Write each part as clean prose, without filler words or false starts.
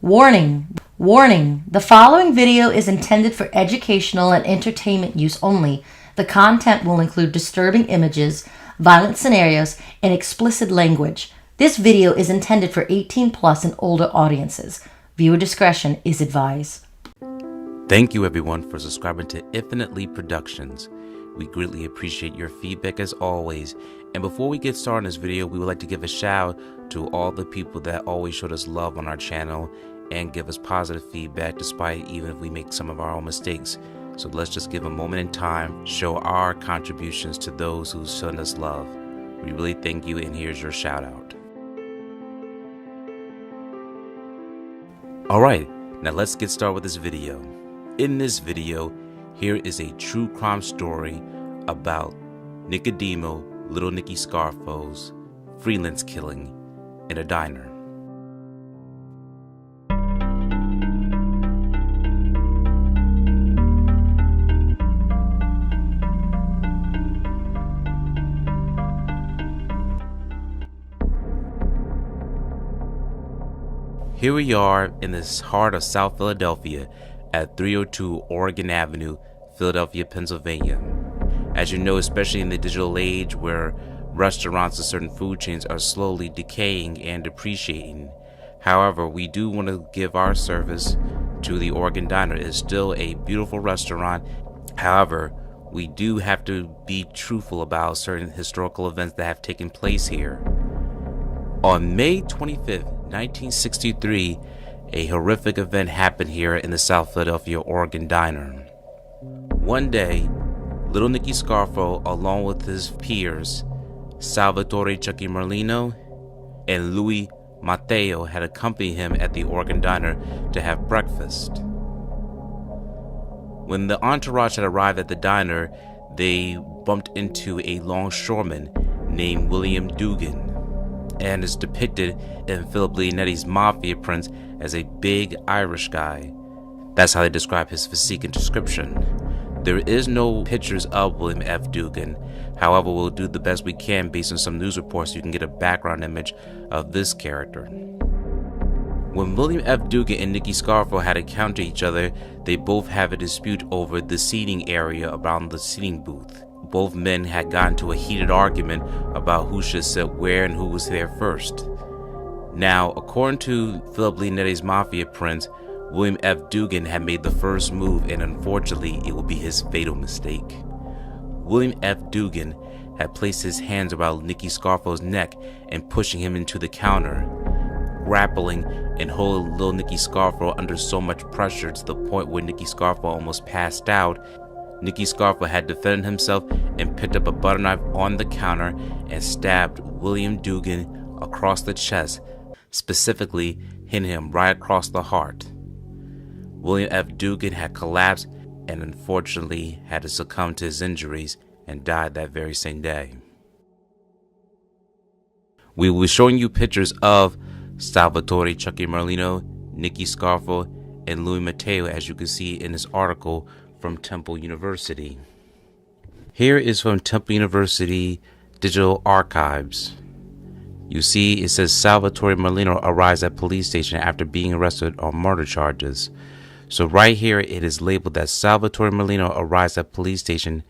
Warning! Warning! The following video is intended for educational and entertainment use only. The content will include disturbing images, violent scenarios, and explicit language. This video is intended for 18 plus and older audiences. Viewer discretion is advised. Thank you everyone for subscribing to Infinitely Productions. We greatly appreciate your feedback as always. And before we get started in this video, we would like to give a shout out to all the people that always showed us love on our channel and give us positive feedback despite even if we make some of our own mistakes. So let's just give a moment in time, show our contributions to those who send us love. We really thank you, and here's your shout out. Alright, now let's get started with this video. In this video, here is a true crime story about Nicodemo, Little Nicky Scarfo's Freelance killing in a diner. Here we are in the heart of South Philadelphia at 302 Oregon Avenue, Philadelphia, Pennsylvania. As you know, especially in the digital age where restaurants and certain food chains are slowly decaying and depreciating. However, we do want to give our service to the Oregon Diner. It is still a beautiful restaurant. However, we do have to be truthful about certain historical events that have taken place here. On May 25th, 1963, a horrific event happened here in the South Philadelphia Oregon Diner. One day, Little Nicky Scarfo, along with his peers, Salvatore Chuckie Merlino and Matteo, had accompanied him at the Oregon Diner to have breakfast. When the entourage had arrived at the diner, they bumped into a longshoreman named William Dugan, and is depicted in Philip Leonetti's Mafia prints as a big Irish guy. That's how they describe his physique and description. There is no pictures of William F. Dugan. However, we'll do the best we can based on some news reports so you can get a background image of this character. When William F. Dugan and Nicky Scarfo had encountered each other, they both have a dispute over the seating area around the seating booth. Both men had gotten into a heated argument about who should sit where and who was there first. Now, according to Philip Leonetti's Mafia prints, William F. Dugan had made the first move, and unfortunately, it would be his fatal mistake. William F. Dugan had placed his hands around Nicky Scarfo's neck and pushing him into the counter, grappling and holding little Nicky Scarfo under so much pressure to the point where Nicky Scarfo almost passed out. Nicky Scarfo had defended himself and picked up a butter knife on the counter and stabbed William Dugan across the chest, specifically hitting him right across the heart. William F. Dugan had collapsed and unfortunately had to succumb to his injuries and died that very same day. We will be showing you pictures of Salvatore Chuckie Merlino, Nicky Scarfo, and Matteo, as you can see in this article from Temple University. Here is from Temple University Digital Archives. You see it says Salvatore Merlino arrives at police station after being arrested on murder charges. So right here it is labeled that Salvatore Merlino arrives at police station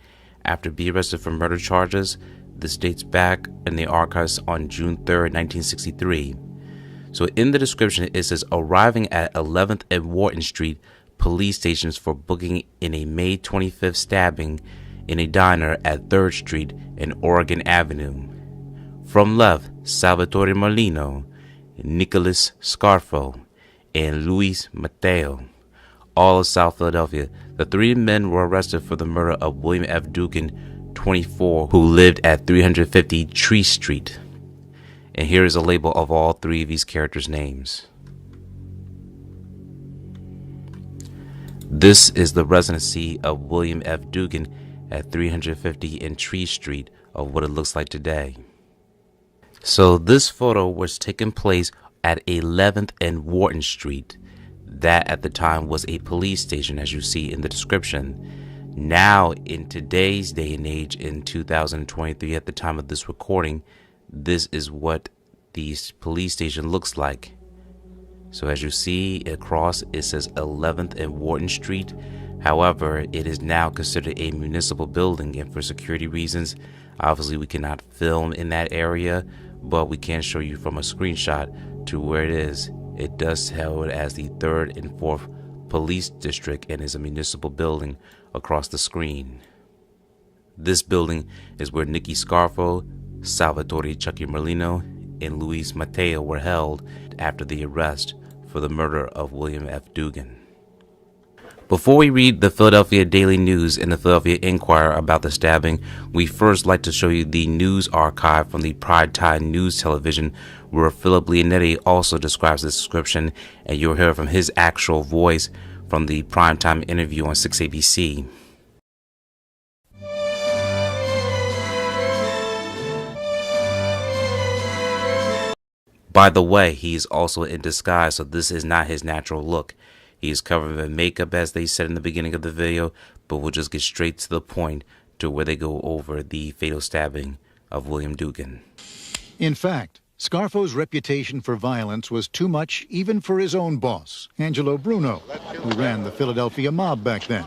after being arrested for murder charges. This dates back in the archives on June 3rd, 1963. So in the description it says arriving at 11th and Wharton Street police stations for booking in a May 25th stabbing in a diner at 3rd Street and Oregon Avenue. From left, Salvatore Merlino, Nicholas Scarfo, and Luis Matteo, all of South Philadelphia. The three men were arrested for the murder of William F. Dugan, 24, who lived at 350 Tree Street. And here is a label of all three of these characters' names. This is the residency of William F. Dugan at 350 and Tree Street of what it looks like today. So this photo was taking place at 11th and Wharton Street. That at the time was a police station, as you see in the description. Now, in today's day and age, in 2023, at the time of this recording, this is what the police station looks like. So as you see across, it says 11th and Wharton Street. However, it is now considered a municipal building, and for security reasons, obviously we cannot film in that area, but we can show you from a screenshot to where it is. It does tell it as the 3rd and 4th Police District and is a municipal building across the screen. This building is where Nicky Scarfo, Salvatore Chuckie Merlino, and Luis Matteo were held after the arrest for the murder of William F. Dugan. Before we read the Philadelphia Daily News and the Philadelphia Inquirer about the stabbing, we first like to show you the news archive from the primetime news television, where Philip Leonetti also describes the description, and you'll hear from his actual voice from the primetime interview on 6ABC. By the way, he is also in disguise, so this is not his natural look. He is covered in makeup, as they said in the beginning of the video, but we'll just get straight to the point to where they go over the fatal stabbing of William Dugan. In fact, Scarfo's reputation for violence was too much even for his own boss, Angelo Bruno, who ran the Philadelphia mob back then.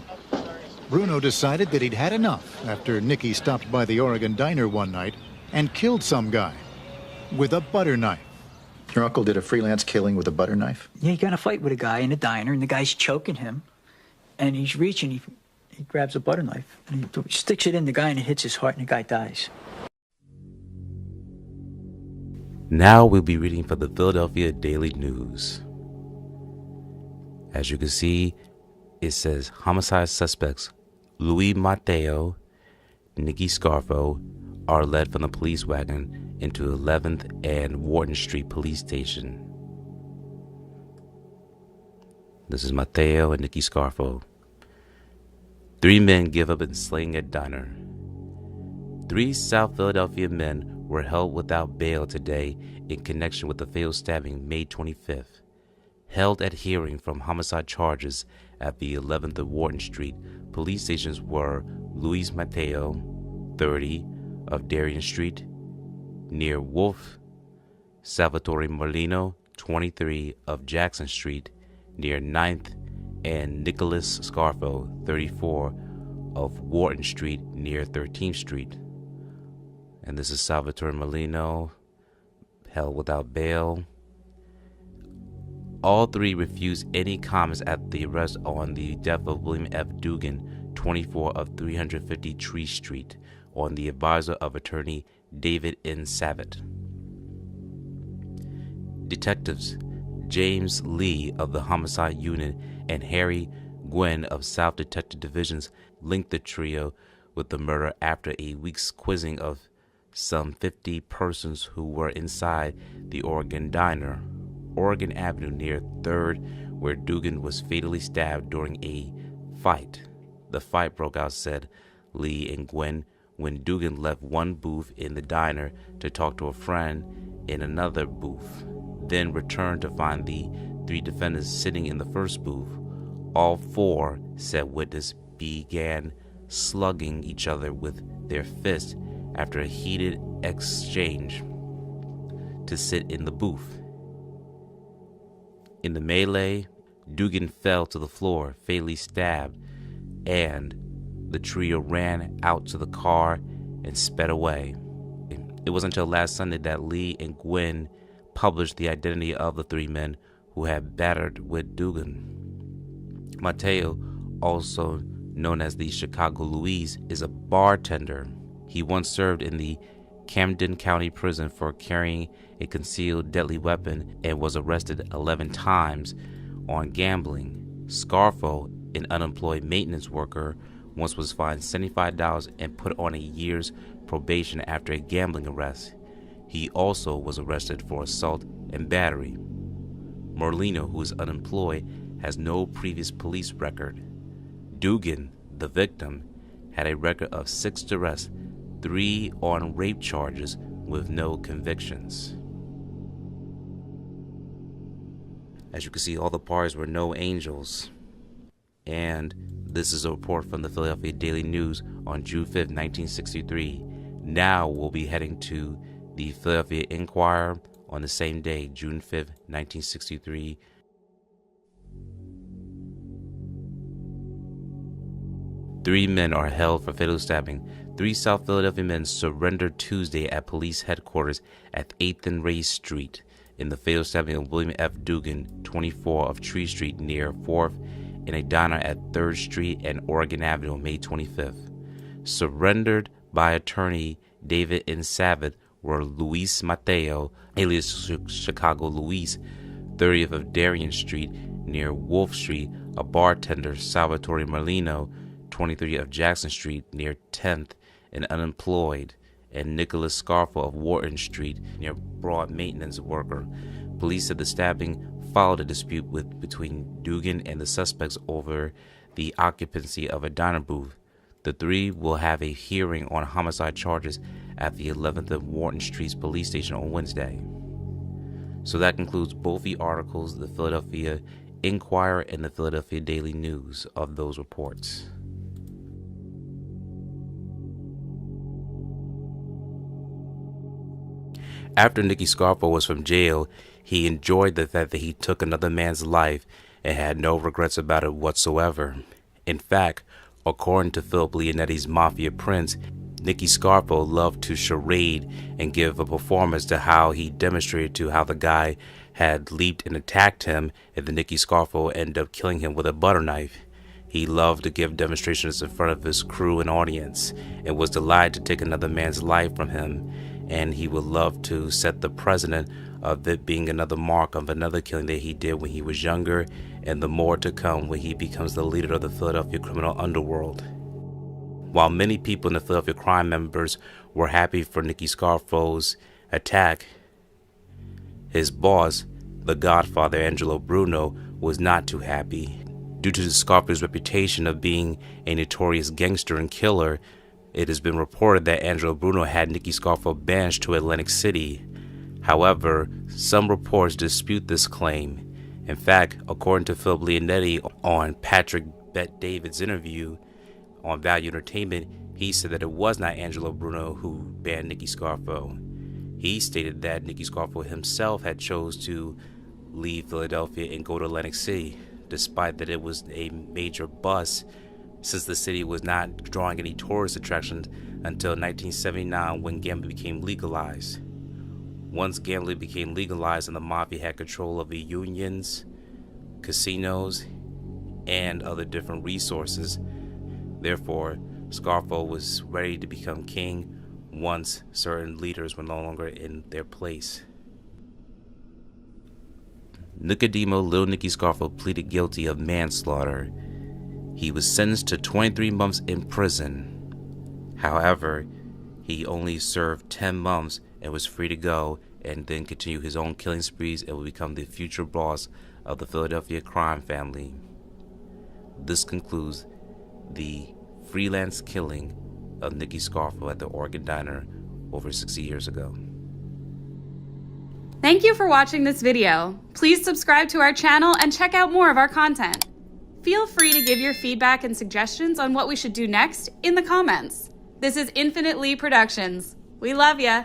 Bruno decided that he'd had enough after Nicky stopped by the Oregon diner one night and killed some guy with a butter knife. Your uncle did a freelance killing with a butter knife? Yeah, he got in a fight with a guy in a diner, and the guy's choking him. And he's reaching, he grabs a butter knife, and he sticks it in the guy, and it hits his heart, and the guy dies. Now we'll be reading from the Philadelphia Daily News. As you can see, it says homicide suspects Luis Matteo, Nicky Scarfo are led from the police wagon into 11th and Wharton Street Police Station. This is Matteo and Nicky Scarfo. 3 men give up in slaying at diner. 3 South Philadelphia men were held without bail today in connection with the fatal stabbing May 25th. Held at hearing from homicide charges at the 11th and Wharton Street police stations were Luis Matteo, 30, of Darien Street, near Wolf, Salvatore Merlino, 23, of Jackson Street, near 9th, and Nicholas Scarfo, 34, of Wharton Street, near 13th Street. And this is Salvatore Merlino, held without bail. All 3 refused any comments at the arrest on the death of William F. Dugan, 24, of 350 Tree Street, on the advisor of attorney David N. Savitt. Detectives James Lee of the Homicide Unit and Harry Gwynn of South Detective Divisions linked the trio with the murder after a week's quizzing of some 50 persons who were inside the Oregon diner, Oregon Avenue near 3rd, where Dugan was fatally stabbed during a fight. The fight broke out, said Lee and Gwynn, when Dugan left one booth in the diner to talk to a friend in another booth, then returned to find the 3 defendants sitting in the first booth. All 4, said witness, began slugging each other with their fists after a heated exchange to sit in the booth. In the melee, Dugan fell to the floor, fatally stabbed, and the trio ran out to the car and sped away. It was until last Sunday that Lee and Gwynn published the identity of the 3 men who had battered with Dugan. Matteo, also known as the Chicago Louise, is a bartender. He once served in the Camden County Prison for carrying a concealed deadly weapon and was arrested 11 times on gambling. Scarfo, an unemployed maintenance worker, once was fined $75 and put on a year's probation after a gambling arrest. He also was arrested for assault and battery. Merlino, who is unemployed, has no previous police record. Dugan, the victim, had a record of 6 arrests, 3 on rape charges with no convictions. As you can see, all the parties were no angels. And this is a report from the Philadelphia Daily News on June 5th, 1963. Now we'll be heading to the Philadelphia Inquirer on the same day, June 5th, 1963, 3 men are held for fatal stabbing. 3 South Philadelphia men surrendered Tuesday at police headquarters at 8th and Ray Street in the fatal stabbing of William F. Dugan, 24 of Tree Street near 4th, in a diner at 3rd Street and Oregon Avenue on May 25th. Surrendered by attorney David N. Savith were Luis Matteo, alias Chicago Luis, 30th of Darien Street near Wolf Street, a bartender Salvatore Merlino, 23 of Jackson Street near 10th, an unemployed, and Nicholas Scarfo of Wharton Street near Broad maintenance worker. Police said the stabbing followed a dispute between Dugan and the suspects over the occupancy of a diner booth. The 3 will have a hearing on homicide charges at the 11th and Wharton Street's police station on Wednesday. So that concludes both the articles, the Philadelphia Inquirer and the Philadelphia Daily News, of those reports. After Nicky Scarfo was from jail, he enjoyed the fact that he took another man's life and had no regrets about it whatsoever. In fact, according to Philip Leonetti's Mafia Prince, Nicky Scarfo loved to charade and give a performance to how he demonstrated to how the guy had leaped and attacked him, and then Nicky Scarfo ended up killing him with a butter knife. He loved to give demonstrations in front of his crew and audience, and was delighted to take another man's life from him. And he would love to set the precedent of it being another mark of another killing that he did when he was younger, and the more to come when he becomes the leader of the Philadelphia criminal underworld. While many people in the Philadelphia crime members were happy for Nicky Scarfo's attack, his boss, the Godfather Angelo Bruno, was not too happy. Due to Scarfo's reputation of being a notorious gangster and killer, it has been reported that Angelo Bruno had Nicky Scarfo banished to Atlantic City. However, some reports dispute this claim. In fact, according to Philip Leonetti on Patrick Bet-David's interview on Value Entertainment, he said that it was not Angelo Bruno who banned Nicky Scarfo. He stated that Nicky Scarfo himself had chose to leave Philadelphia and go to Atlantic City, despite that it was a major bust, since the city was not drawing any tourist attractions until 1979 when gambling became legalized. Once gambling became legalized and the mafia had control of the unions, casinos, and other different resources, therefore Scarfo was ready to become king once certain leaders were no longer in their place. Nicodemo Little Nicky Scarfo pleaded guilty of manslaughter. He was sentenced to 23 months in prison. However, he only served 10 months and was free to go and then continue his own killing sprees and will become the future boss of the Philadelphia crime family. This concludes the freelance killing of Nicky Scarfo at the Oregon Diner over 60 years ago. Thank you for watching this video. Please subscribe to our channel and check out more of our content. Feel free to give your feedback and suggestions on what we should do next in the comments. This is Infinite Lee Productions. We love ya.